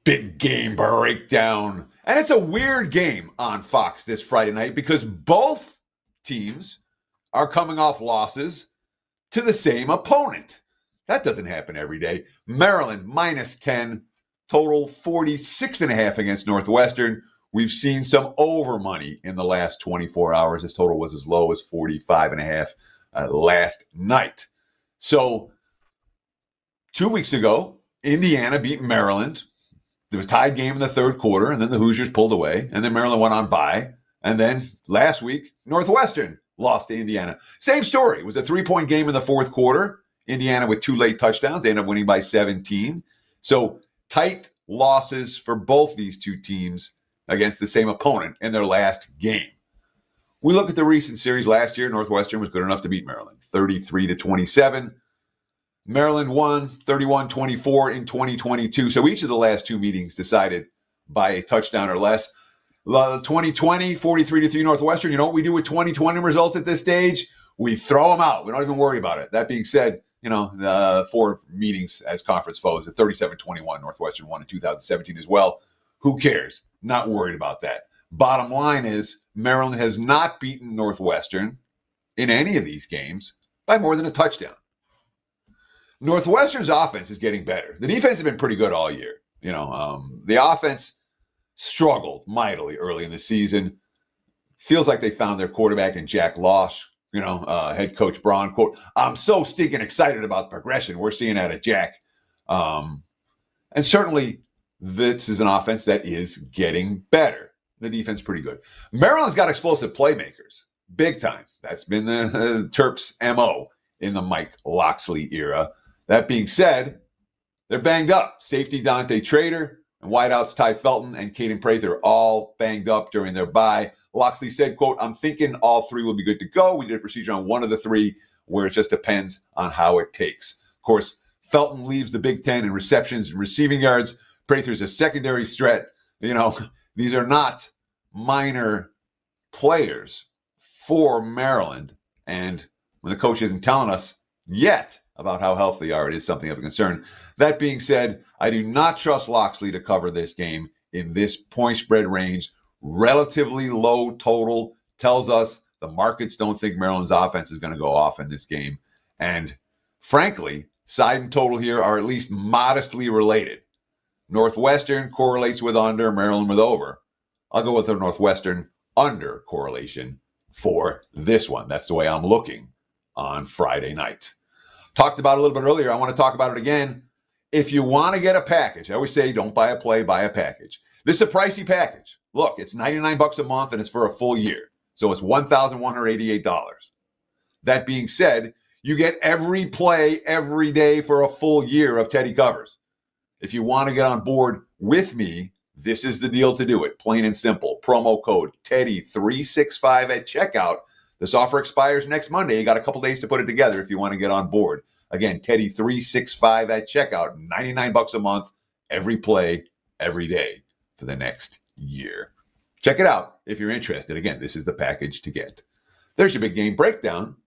Big game breakdown. And it's a weird game on Fox this Friday night because both teams are coming off losses to the same opponent. That doesn't happen every day. Maryland -10, total 46.5 against Northwestern. We've seen some over money in the last 24 hours. This total was as low as 45.5 last night. So 2 weeks ago, Indiana beat Maryland. There was a tied game in the third quarter, and then the Hoosiers pulled away, and then Maryland went on by. And then last week, Northwestern lost to Indiana. Same story. It was a 3-point game in the fourth quarter. Indiana with 2 late touchdowns. They ended up winning by 17. So tight losses for both these two teams against the same opponent in their last game. We look at the recent series last year. Northwestern was good enough to beat Maryland, 33-27. Maryland won 31-24 in 2022. So each of the last two meetings decided by a touchdown or less. 2020, 43-3 Northwestern. You know what we do with 2020 results at this stage? We throw them out. We don't even worry about it. That being said, 4 meetings as conference foes at 37-21. Northwestern won in 2017 as well. Who cares? Not worried about that. Bottom line is Maryland has not beaten Northwestern in any of these games by more than a touchdown. Northwestern's offense is getting better. The defense has been pretty good all year. The offense struggled mightily early in the season. Feels like they found their quarterback in Jack Losh. Head coach Braun, quote, "I'm so stinking excited about the progression we're seeing out of Jack." And certainly this is an offense that is getting better. The defense is pretty good. Maryland's got explosive playmakers, big time. That's been the Terps' MO in the Mike Locksley era. That being said, they're banged up. Safety Dante Trader and wideouts Ty Felton and Caden Prather all banged up during their bye. Locksley said, quote, "I'm thinking all 3 will be good to go. We did a procedure on one of the 3 where it just depends on how it takes." Of course, Felton leaves the Big Ten in receptions and receiving yards. Prather's a secondary threat. These are not minor players for Maryland. And when the coach isn't telling us yet about how healthy they are, it is something of a concern. That being said, I do not trust Locksley to cover this game in this point spread range. Relatively low total tells us the markets don't think Maryland's offense is going to go off in this game. And frankly, side and total here are at least modestly related. Northwestern correlates with under, Maryland with over. I'll go with a Northwestern under correlation for this one. That's the way I'm looking on Friday night. Talked about it a little bit earlier. I want to talk about it again. If you want to get a package, I always say don't buy a play, buy a package. This is a pricey package. Look, it's $99 a month and it's for a full year. So it's $1,188. That being said, you get every play every day for a full year of Teddy covers. If you want to get on board with me, this is the deal to do it. Plain and simple. Promo code Teddy365 at checkout. This offer expires next Monday. You got a couple days to put it together if you want to get on board. Again, Teddy365 at checkout. $99 a month, every play, every day for the next year. Check it out if you're interested. Again, this is the package to get. There's your big game breakdown.